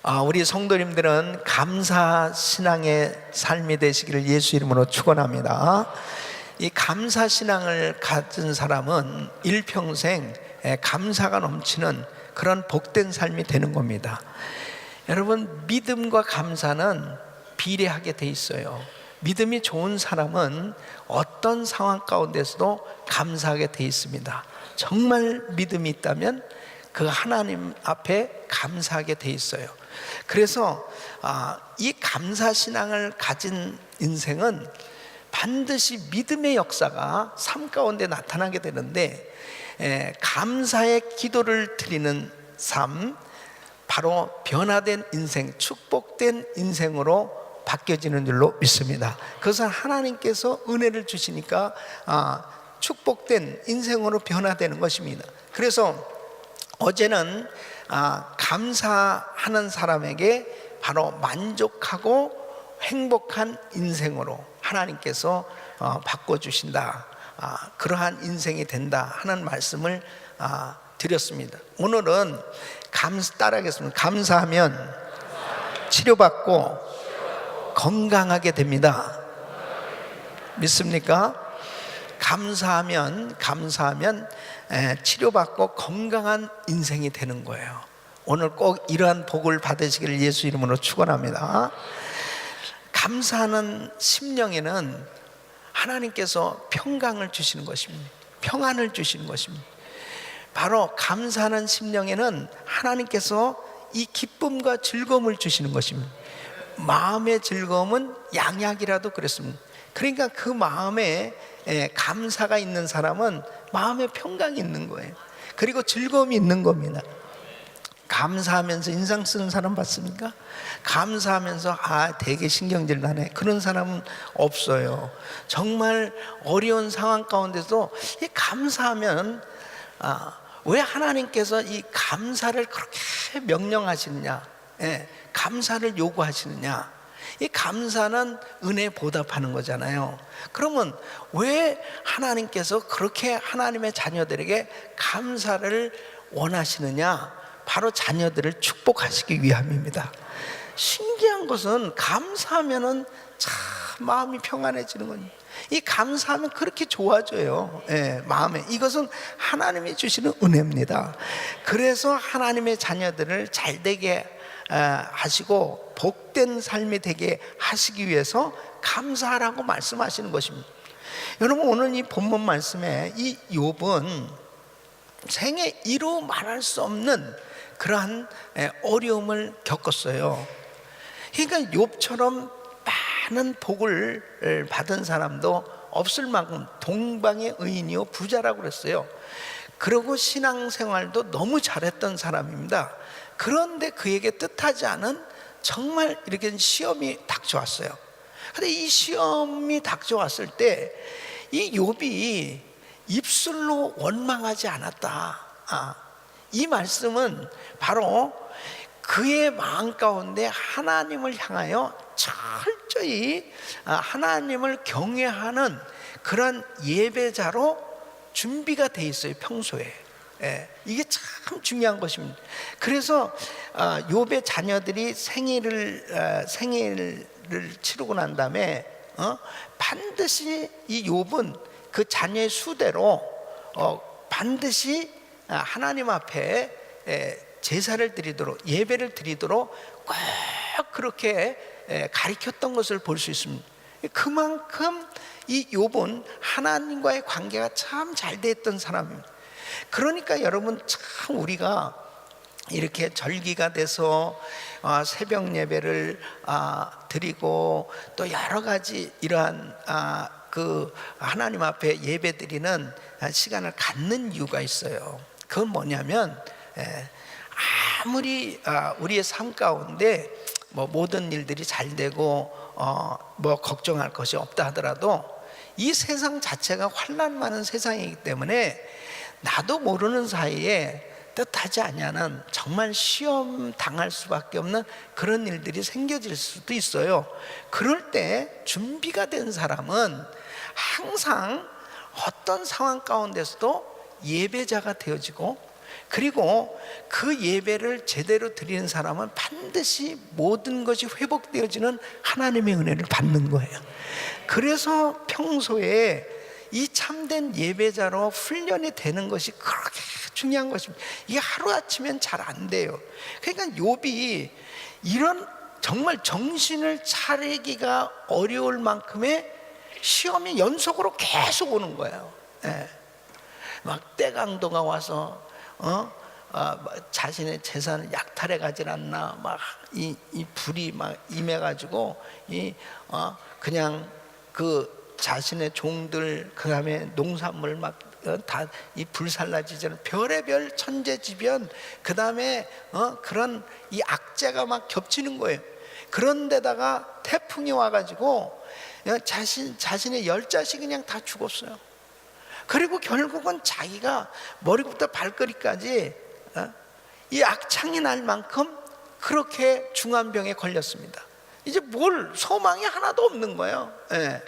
우리 성도님들은 감사 신앙의 삶이 되시기를 예수 이름으로 축원합니다. 이 감사 신앙을 가진 사람은 일평생 감사가 넘치는 그런 복된 삶이 되는 겁니다. 여러분, 믿음과 감사는 비례하게 돼 있어요. 믿음이 좋은 사람은 어떤 상황 가운데서도 감사하게 돼 있습니다. 정말 믿음이 있다면 그 하나님 앞에 감사하게 돼 있어요. 그래서 이 감사신앙을 가진 인생은 반드시 믿음의 역사가 삶 가운데 나타나게 되는데, 감사의 기도를 드리는 삶, 바로 변화된 인생, 축복된 인생으로 바뀌어지는 줄로 믿습니다. 그것은 하나님께서 은혜를 주시니까 축복된 인생으로 변화되는 것입니다. 그래서 어제는 감사하는 사람에게 바로 만족하고 행복한 인생으로 하나님께서 바꿔주신다, 그러한 인생이 된다 하는 말씀을 드렸습니다. 오늘은 따라하겠습니다. 감사하면 치료받고 건강하게 됩니다. 믿습니까? 감사하면 치료받고 건강한 인생이 되는 거예요. 오늘 꼭 이러한 복을 받으시기를 예수 이름으로 축원합니다. 감사하는 심령에는 하나님께서 평강을 주시는 것입니다. 평안을 주시는 것입니다. 바로 감사하는 심령에는 하나님께서 이 기쁨과 즐거움을 주시는 것입니다. 마음의 즐거움은 양약이라도 그랬습니다. 그러니까 그 마음에 감사가 있는 사람은 마음에 평강이 있는 거예요. 그리고 즐거움이 있는 겁니다. 감사하면서 인상 쓰는 사람 봤습니까? 감사하면서 되게 신경질 나네, 그런 사람은 없어요. 정말 어려운 상황 가운데서 이 감사하면 왜 하나님께서 이 감사를 그렇게 명령하시느냐, 감사를 요구하시느냐? 이 감사는 은혜에 보답하는 거잖아요. 그러면 왜 하나님께서 그렇게 하나님의 자녀들에게 감사를 원하시느냐? 바로 자녀들을 축복하시기 위함입니다. 신기한 것은 감사하면은 참 마음이 평안해지는 겁니다. 이 감사하면 그렇게 좋아져요. 마음에. 이것은 하나님이 주시는 은혜입니다. 그래서 하나님의 자녀들을 잘되게 하시고 복된 삶이 되게 하시기 위해서 감사하라고 말씀하시는 것입니다. 여러분, 오늘 이 본문 말씀에 이 욥은 생애 이루 말할 수 없는 그러한 어려움을 겪었어요. 그러니까 욥처럼 많은 복을 받은 사람도 없을 만큼 동방의 의인이요 부자라고 그랬어요. 그리고 신앙생활도 너무 잘했던 사람입니다. 그런데 그에게 뜻하지 않은 정말 이렇게 시험이 닥쳐왔어요. 근데 이 시험이 닥쳐왔을 때 이 욥이 입술로 원망하지 않았다. 이 말씀은 바로 그의 마음 가운데 하나님을 향하여 철저히 하나님을 경외하는 그런 예배자로 준비가 돼 있어요, 평소에. 이게 참 중요한 것입니다. 그래서 욥의 자녀들이 생일을 치르고 난 다음에 반드시 이 욥은 그 자녀의 수대로 반드시 하나님 앞에 제사를 드리도록, 예배를 드리도록 꼭 그렇게 가르쳤던 것을 볼 수 있습니다. 그만큼 이 욥은 하나님과의 관계가 참 잘 됐던 사람입니다. 그러니까 여러분, 참 우리가 이렇게 절기가 돼서 새벽 예배를 드리고 또 여러 가지 이러한 그 하나님 앞에 예배 드리는 시간을 갖는 이유가 있어요. 그건 뭐냐면, 아무리 우리의 삶 가운데 모든 일들이 잘 되고 걱정할 것이 없다 하더라도 이 세상 자체가 환난 많은 세상이기 때문에 나도 모르는 사이에 뜻하지 않냐는 정말 시험 당할 수밖에 없는 그런 일들이 생겨질 수도 있어요. 그럴 때 준비가 된 사람은 항상 어떤 상황 가운데서도 예배자가 되어지고, 그리고 그 예배를 제대로 드리는 사람은 반드시 모든 것이 회복되어지는 하나님의 은혜를 받는 거예요. 그래서 평소에 이 참된 예배자로 훈련이 되는 것이 그렇게 중요한 것입니다. 이게 하루아침엔 잘 안 돼요. 그러니까 욥이 이런 정말 정신을 차리기가 어려울 만큼의 시험이 연속으로 계속 오는 거예요. 예. 막 떼강도가 와서 자신의 재산을 약탈해 가질 않나, 막 이 불이 막 임해가지고 그냥 그 자신의 종들, 그 다음에 농산물 막 다 이 불살라지잖아요. 별의별 천재지변, 그 다음에 그런 이 악재가 막 겹치는 거예요. 그런데다가 태풍이 와가지고 자신의 10자식이 그냥 다 죽었어요. 그리고 결국은 자기가 머리부터 발끝까지 이 악창이 날 만큼 그렇게 중한 병에 걸렸습니다. 이제 뭘 소망이 하나도 없는 거예요. 예.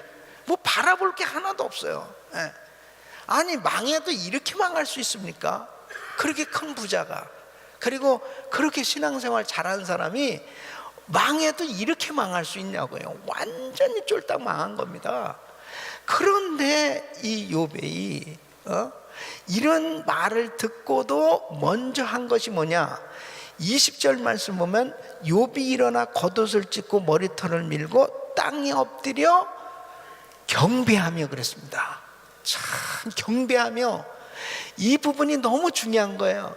뭐 바라볼 게 하나도 없어요. 예. 아니 망해도 이렇게 망할 수 있습니까? 그렇게 큰 부자가, 그리고 그렇게 신앙생활 잘하는 사람이 망해도 이렇게 망할 수 있냐고요. 완전히 쫄딱 망한 겁니다. 그런데 이 욥이 이런 말을 듣고도 먼저 한 것이 뭐냐? 20절 말씀 보면 욥이 일어나 겉옷을 찢고 머리털을 밀고 땅에 엎드려 경배하며 그랬습니다. 참 경배하며, 이 부분이 너무 중요한 거예요.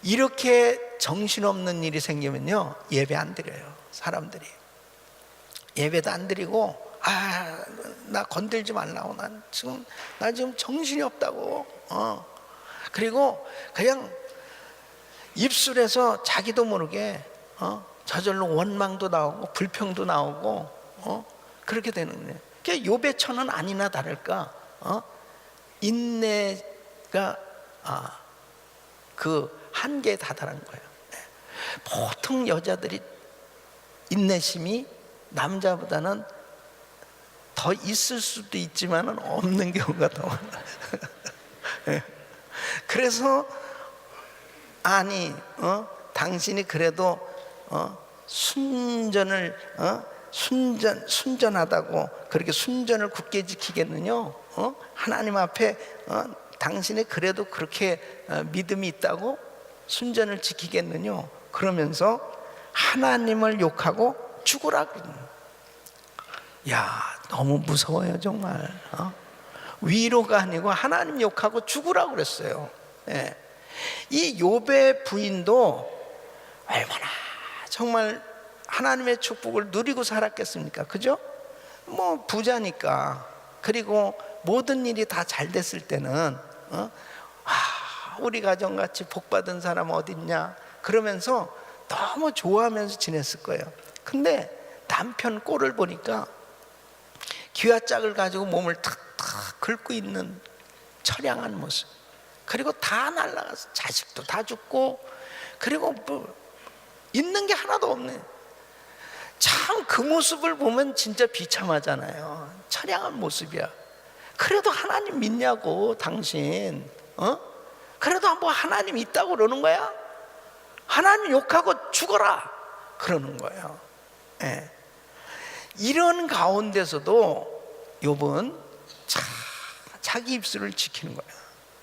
이렇게 정신없는 일이 생기면요, 예배 안 드려요. 사람들이 예배도 안 드리고, 나 건들지 말라고, 나 지금 정신이 없다고. 그리고 그냥 입술에서 자기도 모르게 저절로 원망도 나오고 불평도 나오고 그렇게 되는 거예요. 그러니까 욥의 처는 아니나 다를까 인내가 그 한계에 다다른 거예요. 보통 여자들이 인내심이 남자보다는 더 있을 수도 있지만 없는 경우가 더 많아요. 그래서 당신이 그래도 순전하다고 그렇게 순전을 굳게 지키겠느냐? 하나님 앞에 당신이 그래도 그렇게 믿음이 있다고 순전을 지키겠느냐? 그러면서 하나님을 욕하고 죽으라 그러는. 야, 너무 무서워요 정말. 위로가 아니고 하나님 욕하고 죽으라고 그랬어요. 예. 이 욥의 부인도 얼마나 정말 하나님의 축복을 누리고 살았겠습니까? 그죠? 뭐 부자니까. 그리고 모든 일이 다 잘 됐을 때는 우리 가정같이 복받은 사람 어딨냐 그러면서 너무 좋아하면서 지냈을 거예요. 근데 남편 꼴을 보니까 기와짝을 가지고 몸을 탁탁 긁고 있는 처량한 모습, 그리고 다 날라가서 자식도 다 죽고, 그리고 뭐 있는 게 하나도 없네. 참 그 모습을 보면 진짜 비참하잖아요. 처량한 모습이야. 그래도 하나님 믿냐고 당신. 그래도 뭐 하나님 있다고 그러는 거야? 하나님 욕하고 죽어라 그러는 거예요. 예. 이런 가운데서도 욥은 자기 입술을 지키는 거예요.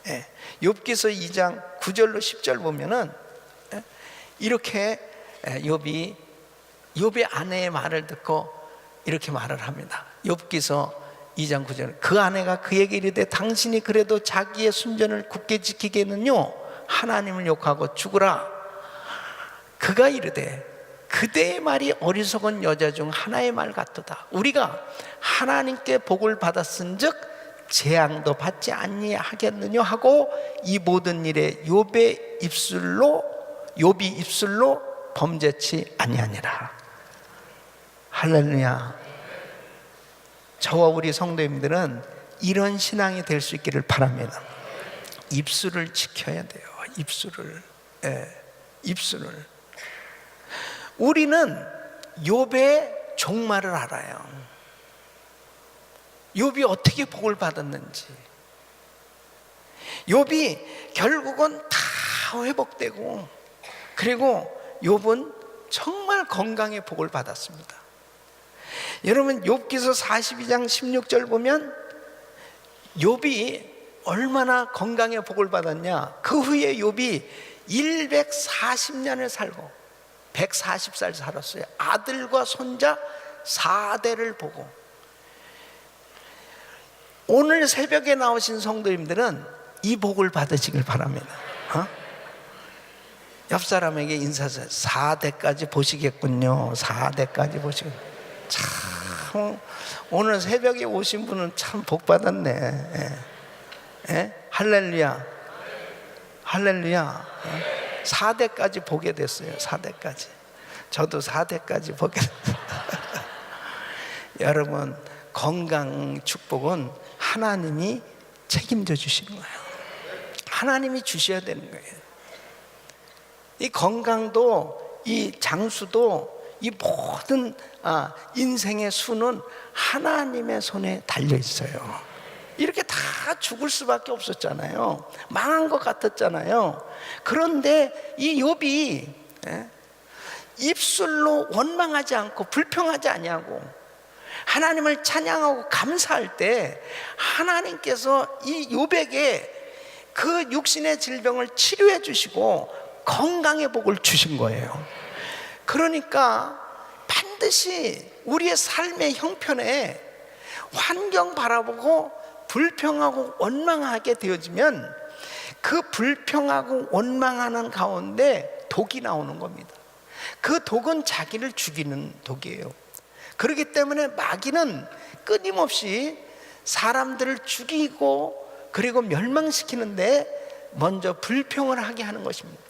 예. 욥기서 2장 9절로 10절 보면은 이렇게 욥의 아내의 말을 듣고 이렇게 말을 합니다. 욥기서 2장 9절, 그 아내가 그에게 이르되 당신이 그래도 자기의 순전을 굳게 지키겠느냐? 하나님을 욕하고 죽으라. 그가 이르되 그대의 말이 어리석은 여자 중 하나의 말 같도다. 우리가 하나님께 복을 받았은즉 재앙도 받지 아니하겠느냐 하고 이 모든 일에 욥이 입술로 범죄치 아니하니라. 할렐루야. 저와 우리 성도님들은 이런 신앙이 될 수 있기를 바랍니다. 입술을 지켜야 돼요. 입술을. 우리는 욥의 종말을 알아요. 욥이 어떻게 복을 받았는지. 욥이 결국은 다 다 회복되고, 그리고 욥은 정말 건강의 복을 받았습니다. 여러분, 욥기서 42장 16절 보면 욥이 얼마나 건강의 복을 받았냐. 그 후에 욥이 140년을 살고 140살 살았어요. 아들과 손자 4대를 보고. 오늘 새벽에 나오신 성도님들은 이 복을 받으시길 바랍니다. 옆 사람에게 인사하세요. 4대까지 보시겠군요. 4대까지 보시겠군요. 참, 오늘 새벽에 오신 분은 참 복 받았네. 할렐루야, 할렐루야. 4대까지 보게 됐어요. 4대까지. 저도 4대까지 보게 됐어요. 여러분, 건강 축복은 하나님이 책임져 주시는 거예요. 하나님이 주셔야 되는 거예요. 이 건강도, 이 장수도, 이 모든 인생의 수는 하나님의 손에 달려 있어요. 이렇게 다 죽을 수밖에 없었잖아요. 망한 것 같았잖아요. 그런데 이 욥이 입술로 원망하지 않고 불평하지 아니하고 하나님을 찬양하고 감사할 때 하나님께서 이 욥에게 그 육신의 질병을 치료해 주시고 건강의 복을 주신 거예요. 그러니까 반드시 우리의 삶의 형편에 환경 바라보고 불평하고 원망하게 되어지면 그 불평하고 원망하는 가운데 독이 나오는 겁니다. 그 독은 자기를 죽이는 독이에요. 그렇기 때문에 마귀는 끊임없이 사람들을 죽이고 그리고 멸망시키는데 먼저 불평을 하게 하는 것입니다.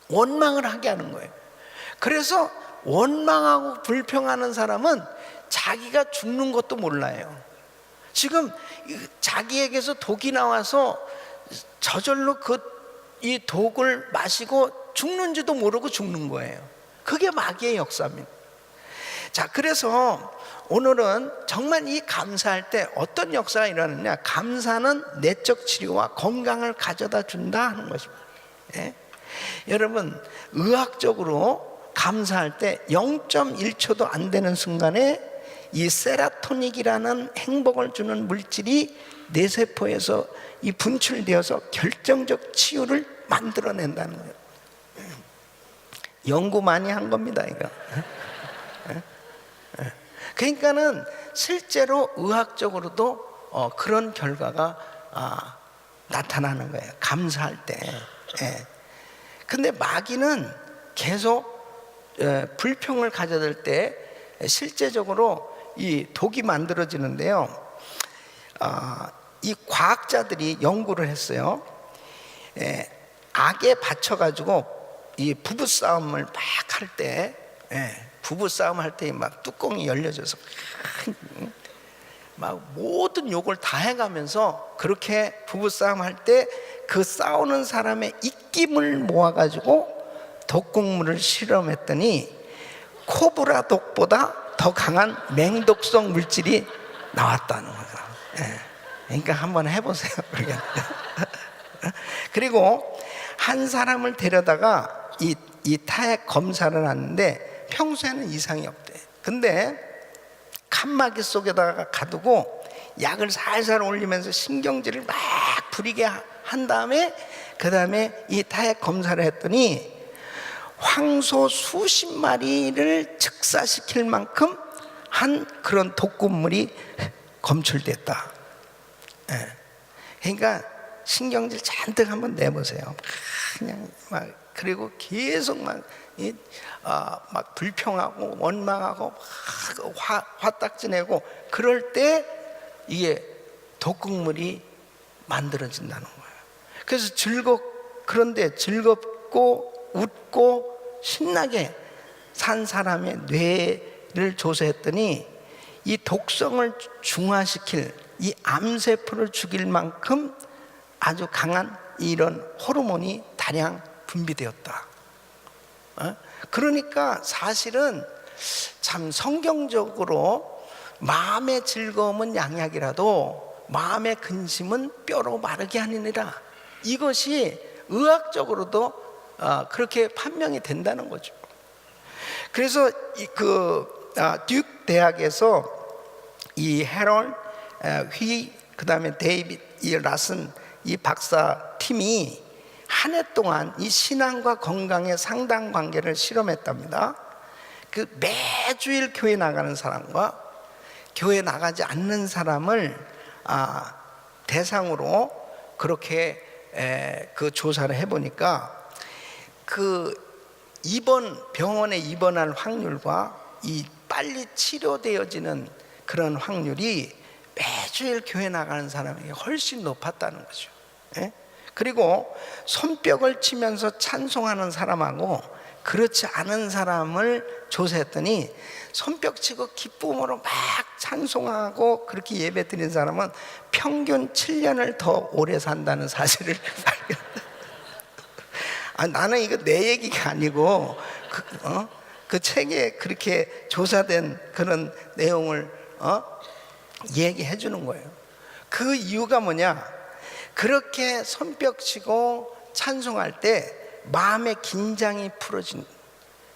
원망을 하게 하는 거예요. 그래서 원망하고 불평하는 사람은 자기가 죽는 것도 몰라요. 지금 자기에게서 독이 나와서 저절로 이 독을 마시고 죽는지도 모르고 죽는 거예요. 그게 마귀의 역사입니다. 자, 그래서 오늘은 정말 이 감사할 때 어떤 역사가 일어나느냐. 감사는 내적 치료와 건강을 가져다 준다 하는 것입니다. 여러분, 의학적으로 감사할 때 0.1초도 안 되는 순간에 이 세라토닌이라는 행복을 주는 물질이 뇌세포에서 이 분출되어서 결정적 치유를 만들어낸다는 거예요. 연구 많이 한 겁니다, 이거. 그러니까는 실제로 의학적으로도 그런 결과가 나타나는 거예요. 감사할 때. 근데 마귀는 계속 불평을 가져들 때 실제적으로 이 독이 만들어지는데요. 이 과학자들이 연구를 했어요. 악에 받쳐가지고 이 부부싸움을 막 할 때, 부부싸움 할 때 막 뚜껑이 열려져서 막 모든 욕을 다 해가면서 그렇게 부부싸움 할 때 그 싸우는 사람의 입김을 모아가지고 독극물을 실험했더니 코브라 독보다 더 강한 맹독성 물질이 나왔다는 거예요. 그러니까 한번 해보세요. 그리고 한 사람을 데려다가 이 타액 검사를 하는데 평소에는 이상이 없대. 근데 칸막이 속에다가 가두고 약을 살살 올리면서 신경질을 막 부리게 한 다음에 그 다음에 이 타액 검사를 했더니 황소 수십 마리를 즉사시킬 만큼 한 그런 독극물이 검출됐다. 그러니까 신경질 잔뜩 한번 내보세요. 그냥 막 그리고 계속 막 불평하고 원망하고 화딱지 내고 그럴 때 이게 독극물이 만들어진다는 거예요. 그래서 그런데 즐겁고 웃고 신나게 산 사람의 뇌를 조사했더니 이 독성을 중화시킬 이 암세포를 죽일 만큼 아주 강한 이런 호르몬이 다량 분비되었다. 그러니까 사실은 참 성경적으로 마음의 즐거움은 양약이라도 마음의 근심은 뼈로 마르게 하느니라. 이것이 의학적으로도 그렇게 판명이 된다는 거죠. 그래서 듀크 대학에서 이 해롤 그다음에 데이빗 라슨 이 박사 팀이 한 해 동안 이 신앙과 건강의 상당 관계를 실험했답니다. 그 매주일 교회 나가는 사람과 교회 나가지 않는 사람을 대상으로 그렇게 그 조사를 해보니까 그 병원에 입원할 확률과 이 빨리 치료되어지는 그런 확률이 매주일 교회 나가는 사람에게 훨씬 높았다는 거죠. 그리고 손뼉을 치면서 찬송하는 사람하고 그렇지 않은 사람을 조사했더니 손뼉 치고 기쁨으로 막 찬송하고 그렇게 예배 드리는 사람은 평균 7년을 더 오래 산다는 사실을 발견했다. 나는 이거 내 얘기가 아니고 그 책에 그렇게 조사된 그런 내용을 얘기해 주는 거예요. 그 이유가 뭐냐? 그렇게 손뼉 치고 찬송할 때 마음의 긴장이 풀어진,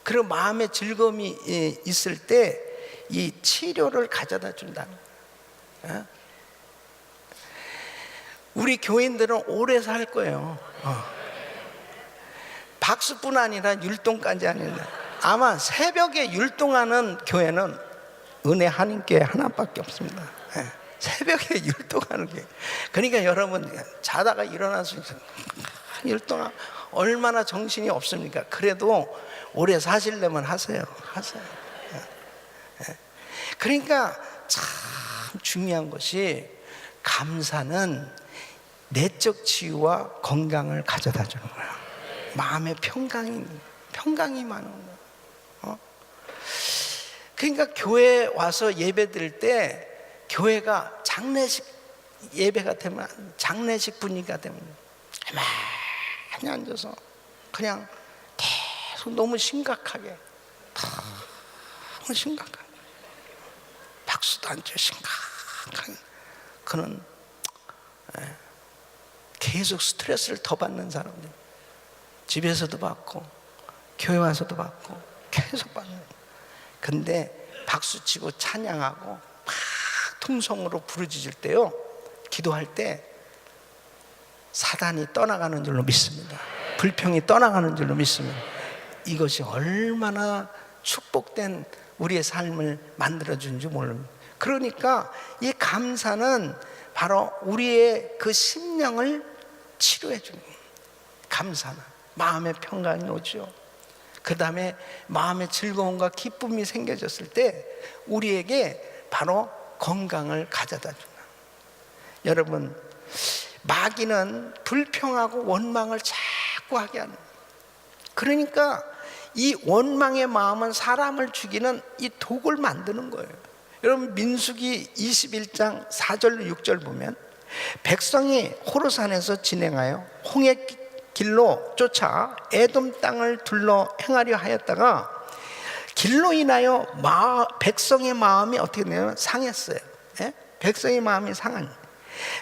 그리고 마음의 즐거움이 있을 때 이 치료를 가져다 준다는 거예요. 우리 교인들은 오래 살 거예요. 박수뿐 아니라 율동까지 아니라 아마 새벽에 율동하는 교회는 은혜 한인교회 하나밖에 없습니다. 새벽에 율동하는 게. 그러니까 여러분 자다가 일어나서 율동하 얼마나 정신이 없습니까? 그래도 오래 사시려면 하세요. 그러니까 참 중요한 것이 감사는 내적 치유와 건강을 가져다 주는 거야. 마음의 평강이 많은 거야. 그러니까 교회 와서 예배 드릴 때 교회가 장례식 예배가 되면 장례식 분위기가 되면 가만히 앉아서 그냥 계속 너무 심각하게 박수도 안 쳐 심각한 그런 계속 스트레스를 더 받는 사람들, 집에서도 받고 교회 와서도 받고 계속 받는. 근데 박수치고 찬양하고 막 통성으로 부르짖을 때요, 기도할 때 사단이 떠나가는 줄로 믿습니다. 불평이 떠나가는 줄로 믿습니다. 이것이 얼마나 축복된 우리의 삶을 만들어준 줄 모릅니다. 그러니까 이 감사는 바로 우리의 그 심령을 치료해 주는 거예요. 감사는 마음의 평강이 오죠. 그 다음에 마음의 즐거움과 기쁨이 생겨졌을 때 우리에게 바로 건강을 가져다 준다. 여러분, 마귀는 불평하고 원망을 자꾸 하게 하는 거예요. 그러니까 이 원망의 마음은 사람을 죽이는 이 독을 만드는 거예요. 여러분, 민수기 21장 4절 6절 보면 백성이 호르산에서 진행하여 홍해 길로 쫓아 에돔 땅을 둘러 행하려 하였다가 길로 인하여 백성의 마음이 어떻게 되냐면 상했어요. 백성의 마음이 상한.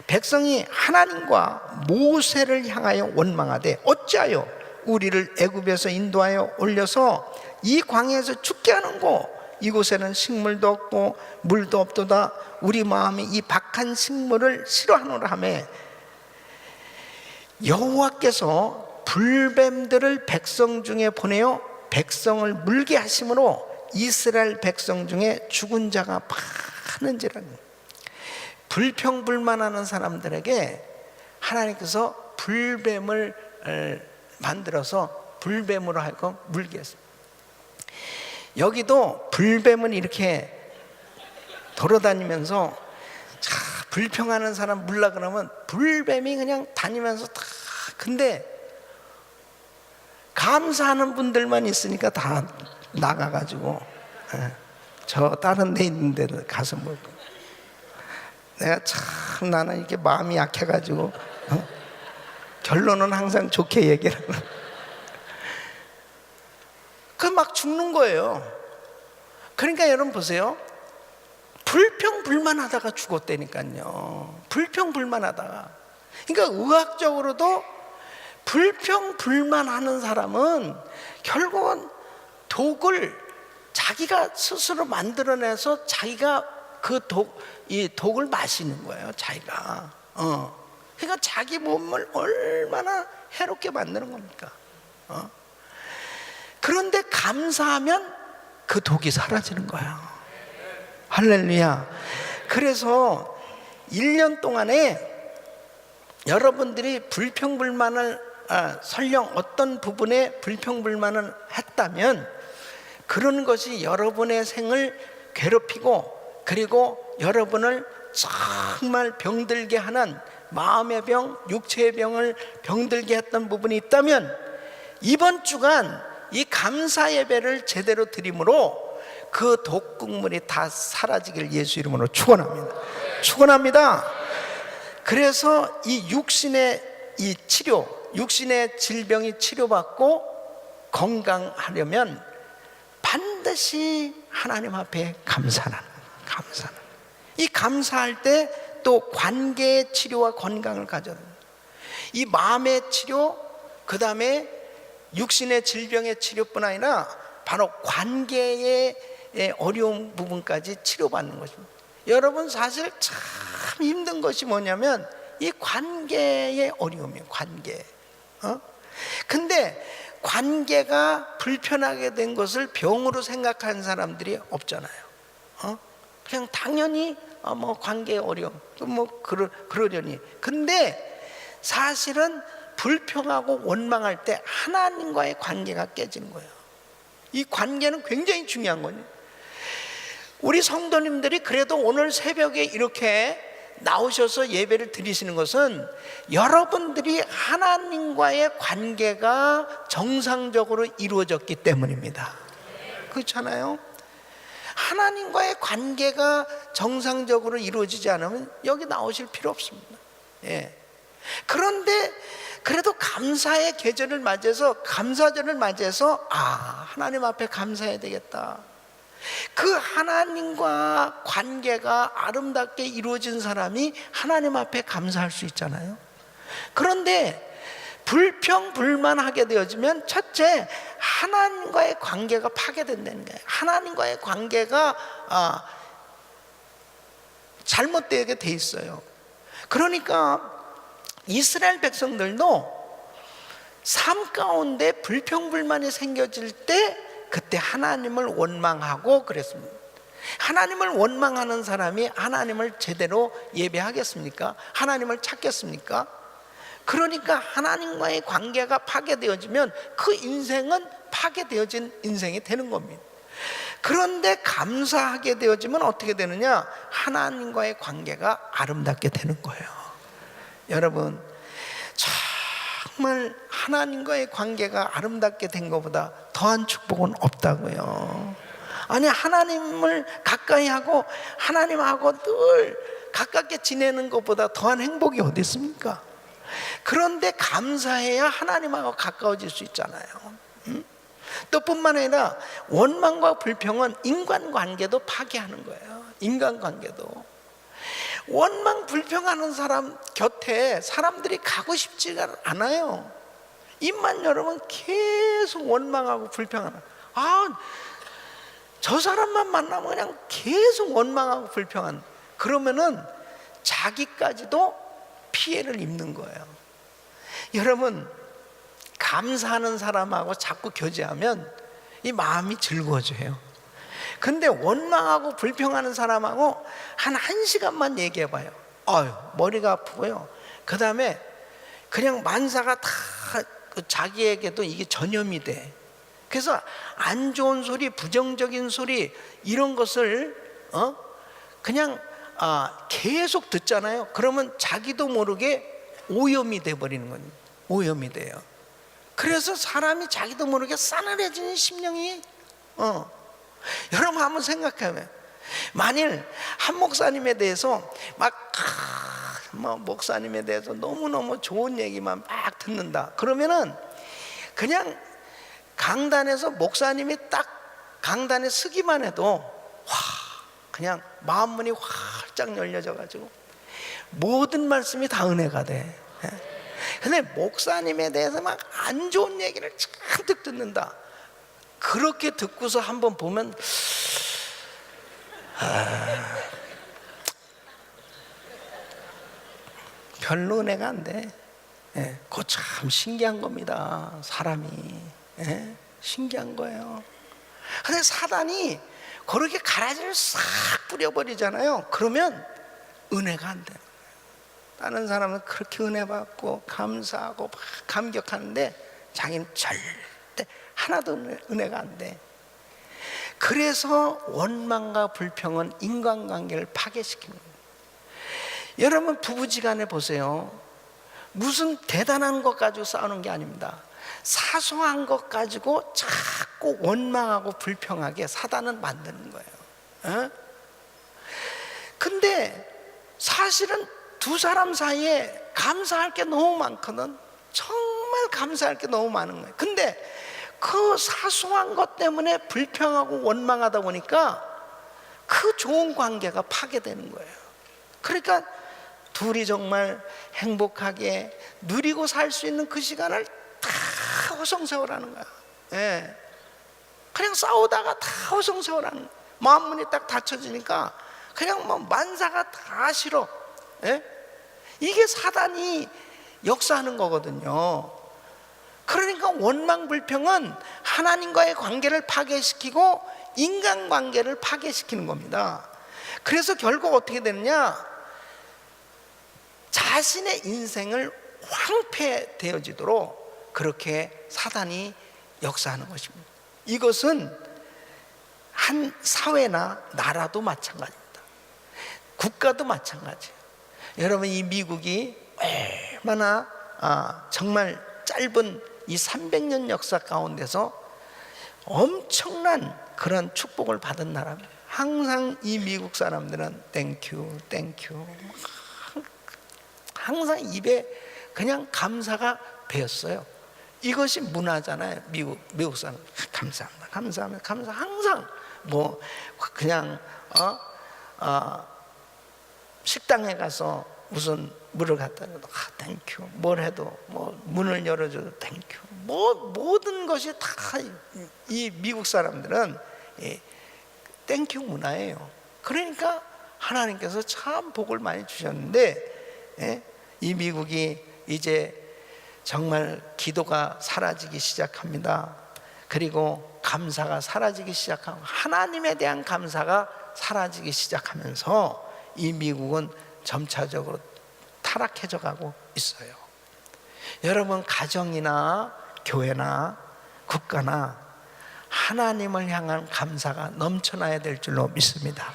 백성이 하나님과 모세를 향하여 원망하되 어찌하여 우리를 애굽에서 인도하여 올려서 이 광야에서 죽게 하는고, 이곳에는 식물도 없고 물도 없도다. 우리 마음이 이 박한 식물을 싫어하노라 하매 여호와께서 불뱀들을 백성 중에 보내어 백성을 물게 하심으로 이스라엘 백성 중에 죽은 자가 많은지라. 불평불만하는 사람들에게 하나님께서 불뱀을 만들어서 불뱀으로 하여금 물게 했습니다. 여기도 불뱀은 이렇게 돌아다니면서 불평하는 사람 물라 그러면 불뱀이 그냥 다니면서 다. 근데 감사하는 분들만 있으니까 다 나가가지고 저 다른 데 있는 데도 가서 먹고. 내가 참 나는 이렇게 마음이 약해가지고 결론은 항상 좋게 얘기를 하는. 그 막 죽는 거예요. 그러니까 여러분 보세요. 불평불만하다가 죽었다니까요. 불평불만하다가. 그러니까 의학적으로도 불평불만하는 사람은 결국은 독을 자기가 스스로 만들어내서 자기가 이 독을 마시는 거예요. 자기가. 그러니까 자기 몸을 얼마나 해롭게 만드는 겁니까? 그런데 감사하면 그 독이 사라지는 거야. 할렐루야. 그래서 1년 동안에 여러분들이 불평불만을 설령 어떤 부분에 불평불만을 했다면 그런 것이 여러분의 생을 괴롭히고 그리고 여러분을 정말 병들게 하는 마음의 병, 육체의 병을 병들게 했던 부분이 있다면 이번 주간 이 감사 예배를 제대로 드림으로 그 독국물이 다 사라지길 예수 이름으로 축원합니다. 축원합니다. 그래서 이 육신의 이 치료, 육신의 질병이 치료받고 건강하려면 반드시 하나님 앞에 감사하는. 이 감사할 때 또 관계의 치료와 건강을 가져야 됩니다. 이 마음의 치료, 그 다음에 육신의 질병의 치료뿐 아니라 바로 관계의 어려운 부분까지 치료받는 것입니다. 여러분 사실 참 힘든 것이 뭐냐면 이 관계의 어려움이에요. 관계. 근데 관계가 불편하게 된 것을 병으로 생각하는 사람들이 없잖아요. 그냥 당연히 뭐 관계의 어려움 뭐 그러려니. 근데 사실은 불평하고 원망할 때 하나님과의 관계가 깨지는 거예요. 이 관계는 굉장히 중요한 거예요. 우리 성도님들이 그래도 오늘 새벽에 이렇게 나오셔서 예배를 드리시는 것은 여러분들이 하나님과의 관계가 정상적으로 이루어졌기 때문입니다. 그렇잖아요? 하나님과의 관계가 정상적으로 이루어지지 않으면 여기 나오실 필요 없습니다. 그런데 그래도 감사의 계절을 맞이해서 감사절을 맞이해서 하나님 앞에 감사해야 되겠다. 그 하나님과 관계가 아름답게 이루어진 사람이 하나님 앞에 감사할 수 있잖아요. 그런데 불평불만하게 되어지면 첫째, 하나님과의 관계가 파괴된다는 거예요. 하나님과의 관계가 잘못되게 돼 있어요. 그러니까 이스라엘 백성들도 삶 가운데 불평불만이 생겨질 때 그때 하나님을 원망하고 그랬습니다. 하나님을 원망하는 사람이 하나님을 제대로 예배하겠습니까? 하나님을 찾겠습니까? 그러니까 하나님과의 관계가 파괴되어지면 그 인생은 파괴되어진 인생이 되는 겁니다. 그런데 감사하게 되어지면 어떻게 되느냐? 하나님과의 관계가 아름답게 되는 거예요. 여러분, 정말 하나님과의 관계가 아름답게 된 것보다 더한 축복은 없다고요. 아니, 하나님을 가까이 하고 하나님하고 늘 가깝게 지내는 것보다 더한 행복이 어디 있습니까? 그런데 감사해야 하나님하고 가까워질 수 있잖아요. 또 뿐만 아니라 원망과 불평은 인간관계도 파괴하는 거예요. 인간관계도. 원망 불평하는 사람 곁에 사람들이 가고 싶지가 않아요. 입만 열으면 계속 원망하고 불평하는. 저 사람만 만나면 그냥 계속 원망하고 불평하는. 그러면은 자기까지도 피해를 입는 거예요. 여러분, 감사하는 사람하고 자꾸 교제하면 이 마음이 즐거워져요. 근데 원망하고 불평하는 사람하고 한 1시간만 얘기해봐요. 머리가 아프고요. 그 다음에 그냥 만사가 다 자기에게도 이게 전염이 돼. 그래서 안 좋은 소리, 부정적인 소리 이런 것을 그냥 계속 듣잖아요. 그러면 자기도 모르게 오염이 돼버리는 거예요. 오염이 돼요. 그래서 사람이 자기도 모르게 싸늘해지는 심령이 여러분 한번 생각해봐요. 만일 한 목사님에 대해서 목사님에 대해서 너무너무 좋은 얘기만 막 듣는다. 그러면은 그냥 강단에서 목사님이 딱 강단에 서기만 해도 그냥 마음문이 활짝 열려져 가지고 모든 말씀이 다 은혜가 돼. 근데 목사님에 대해서 막 안 좋은 얘기를 잔뜩 듣는다. 그렇게 듣고서 한번 보면 별로 은혜가 안 돼. 예, 그거 참 신기한 겁니다. 사람이. 예, 신기한 거예요. 근데 사단이 그렇게 가라지를 싹 뿌려버리잖아요. 그러면 은혜가 안 돼요. 다른 사람은 그렇게 은혜 받고 감사하고 막 감격하는데 자기는 절대 하나도 은혜가 안 돼. 그래서 원망과 불평은 인간관계를 파괴시키는 거예요. 여러분 부부지간에 보세요. 무슨 대단한 것 가지고 싸우는 게 아닙니다. 사소한 것 가지고 자꾸 원망하고 불평하게 사단은 만드는 거예요. 근데 사실은 두 사람 사이에 감사할 게 너무 많거든. 정말 감사할 게 너무 많은 거예요. 근데 그 사소한 것 때문에 불평하고 원망하다 보니까 그 좋은 관계가 파괴되는 거예요. 그러니까 둘이 정말 행복하게 누리고 살 수 있는 그 시간을 다 허송세월하는 거야. 예. 그냥 싸우다가 다 허송세월하는 거야. 마음문이 딱 닫혀지니까 그냥 뭐 만사가 다 싫어. 예? 이게 사단이 역사하는 거거든요. 그러니까 원망불평은 하나님과의 관계를 파괴시키고 인간관계를 파괴시키는 겁니다. 그래서 결국 어떻게 되느냐, 자신의 인생을 황폐되어지도록 그렇게 사단이 역사하는 것입니다. 이것은 한 사회나 나라도 마찬가지입니다. 국가도 마찬가지예요. 여러분, 이 미국이 얼마나 정말 짧은 이 300년 역사 가운데서 엄청난 그런 축복을 받은 나라입니다. 항상 이 미국 사람들은 땡큐 땡큐, 항상 입에 그냥 감사가 배었어요. 이것이 문화잖아요. 미국 사람 감사합니다, 감사합니다, 감사. 항상 뭐 그냥 식당에 가서 무슨 물을 갖다 줘도 땡큐, 뭘 해도 뭐 문을 열어줘도 땡큐, 뭐 모든 것이 다 이 미국 사람들은 땡큐 문화예요. 그러니까 하나님께서 참 복을 많이 주셨는데, 이 미국이 이제 정말 기도가 사라지기 시작합니다. 그리고 감사가 사라지기 시작하고 하나님에 대한 감사가 사라지기 시작하면서 이 미국은 점차적으로 타락해져 가고 있어요. 여러분, 가정이나 교회나 국가나 하나님을 향한 감사가 넘쳐나야 될 줄로 믿습니다.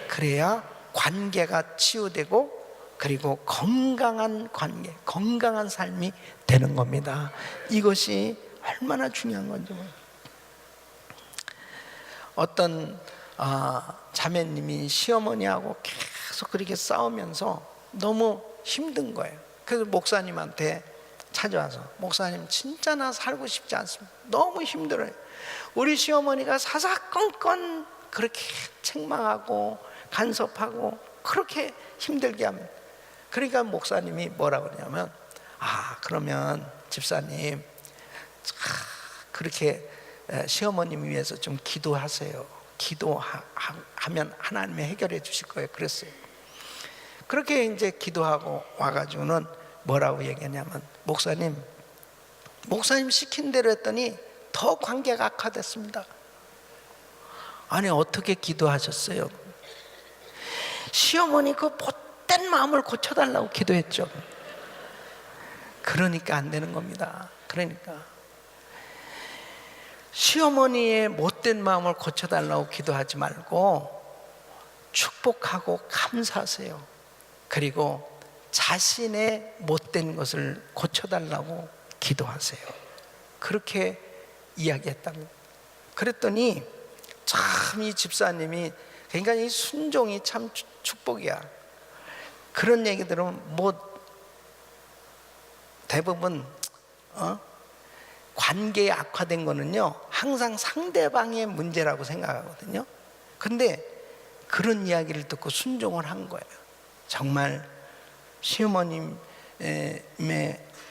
그래야 관계가 치유되고 그리고 건강한 관계, 건강한 삶이 되는 겁니다. 이것이 얼마나 중요한 건지. 어떤 자매님이 시어머니하고 계속 그렇게 싸우면서 너무 힘든 거예요. 그래서 목사님한테 찾아와서, 목사님 진짜 나 살고 싶지 않습니다. 너무 힘들어요. 우리 시어머니가 사사건건 그렇게 책망하고 간섭하고 그렇게 힘들게 합니다. 그러니까 목사님이 뭐라고 그러냐면, 그러면 집사님 그렇게 시어머님 위해서 좀 기도하세요. 기도하면 하나님이 해결해 주실 거예요. 그랬어요. 그렇게 이제 기도하고 와가지고는 뭐라고 얘기하냐면, 목사님 시킨 대로 했더니 더 관계가 악화됐습니다. 아니, 어떻게 기도하셨어요? 시어머니 그 못된 마음을 고쳐달라고 기도했죠. 그러니까 안 되는 겁니다. 그러니까 시어머니의 못된 마음을 고쳐달라고 기도하지 말고 축복하고 감사하세요. 그리고 자신의 못된 것을 고쳐달라고 기도하세요. 그렇게 이야기했답니다. 그랬더니 참 이 집사님이, 그러니까 이 순종이 참 축복이야. 그런 얘기 들으면 뭐 대부분 관계에 악화된 거는요 항상 상대방의 문제라고 생각하거든요. 근데 그런 이야기를 듣고 순종을 한 거예요. 정말 시어머님의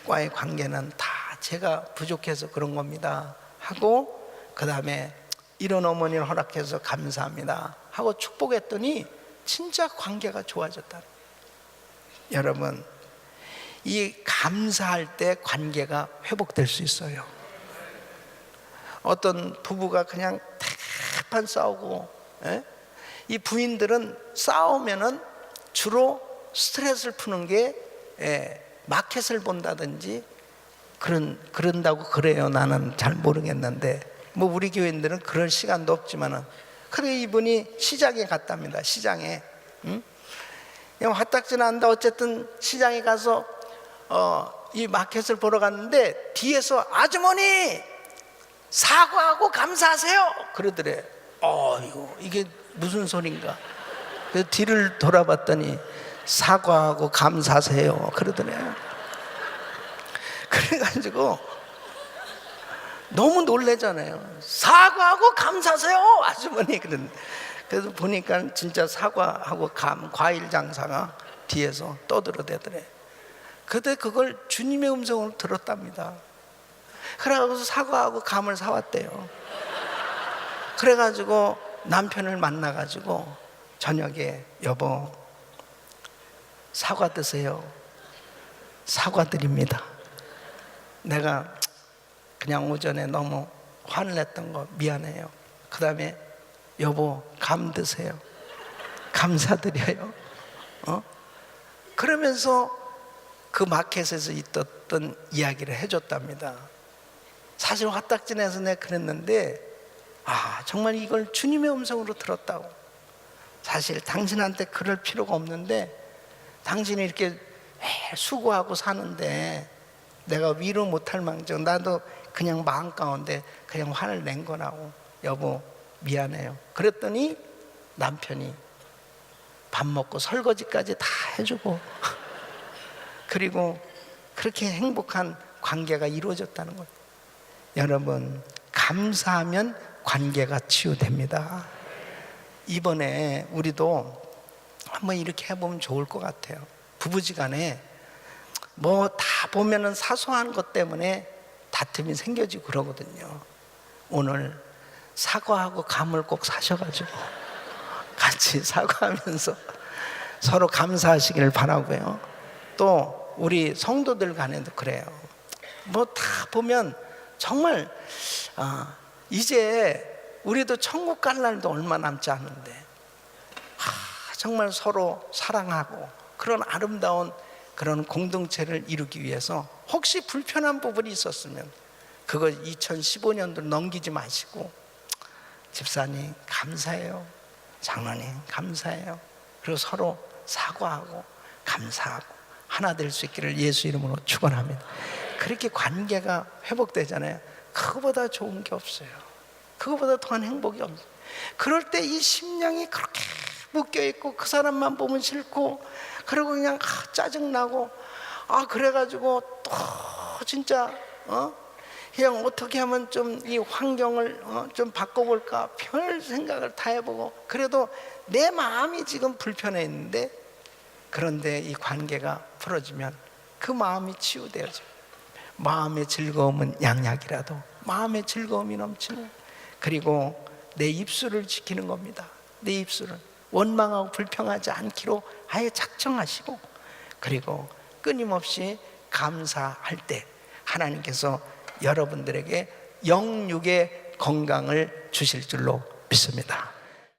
자식과의 관계는 다 제가 부족해서 그런 겁니다 하고, 그 다음에 이런 어머니를 허락해서 감사합니다 하고 축복했더니 진짜 관계가 좋아졌다. 여러분, 이 감사할 때 관계가 회복될 수 있어요. 어떤 부부가 그냥 대판 싸우고, 이 부인들은 싸우면은 주로 스트레스를 푸는 게 마켓을 본다든지 그런다고 그래요. 나는 잘 모르겠는데 뭐 우리 교인들은 그럴 시간도 없지만은, 그래 이분이 시장에 갔답니다. 시장에 그냥 화딱지 난다. 어쨌든 시장에 가서 이 마켓을 보러 갔는데 뒤에서 아주머니 사과하고 감사하세요 그러더래. 이게 무슨 소린가. 그래서 뒤를 돌아봤더니 사과하고 감사하세요 그러더래요. 그래가지고 너무 놀래잖아요. 사과하고 감사하세요 아주머니. 그래서 보니까 진짜 사과하고 과일 장사가 뒤에서 떠들어대더래. 그때 그걸 주님의 음성으로 들었답니다. 그래가지고 사과하고 감을 사왔대요. 그래가지고 남편을 만나가지고 저녁에 여보 사과 드세요. 사과 드립니다. 내가 그냥 오전에 너무 화를 냈던 거 미안해요. 그 다음에 여보 감 드세요. 감사드려요. 그러면서 그 마켓에서 있었던 이야기를 해줬답니다. 사실 화딱지내서 내가 그랬는데 정말 이걸 주님의 음성으로 들었다고. 사실 당신한테 그럴 필요가 없는데 당신이 이렇게 수고하고 사는데 내가 위로 못할 망정 나도 그냥 마음 가운데 그냥 화를 낸 거라고. 여보 미안해요. 그랬더니 남편이 밥 먹고 설거지까지 다 해주고 그리고 그렇게 행복한 관계가 이루어졌다는 거예요. 여러분, 감사하면 관계가 치유됩니다. 이번에 우리도 한번 이렇게 해보면 좋을 것 같아요. 부부지간에 뭐 다 보면은 사소한 것 때문에 다툼이 생겨지고 그러거든요. 오늘 사과하고 감을 꼭 사셔가지고 같이 사과하면서 서로 감사하시기를 바라고요. 또 우리 성도들 간에도 그래요. 뭐 다 보면 정말 이제 우리도 천국 갈 날도 얼마 남지 않은데 정말 서로 사랑하고 그런 아름다운 그런 공동체를 이루기 위해서 혹시 불편한 부분이 있었으면 그거 2015년도 넘기지 마시고 집사님 감사해요, 장로님 감사해요, 그리고 서로 사과하고 감사하고 하나 될 수 있기를 예수 이름으로 축원합니다. 그렇게 관계가 회복되잖아요. 그거보다 좋은 게 없어요. 그거보다 더한 행복이 없어요. 그럴 때 이 심령이 그렇게 묶여있고 그 사람만 보면 싫고 그리고 그냥 짜증나고 그래가지고 또 진짜 그냥 어떻게 하면 좀 이 환경을 좀 바꿔볼까 별 생각을 다 해보고 그래도 내 마음이 지금 불편해 있는데 그런데 이 관계가 풀어지면 그 마음이 치유되어져. 마음의 즐거움은 양약이라도 마음의 즐거움이 넘치는, 그리고 내 입술을 지키는 겁니다. 내 입술을 원망하고 불평하지 않기로 아예 작정하시고, 그리고 끊임없이 감사할 때 하나님께서 여러분들에게 영육의 건강을 주실 줄로 믿습니다.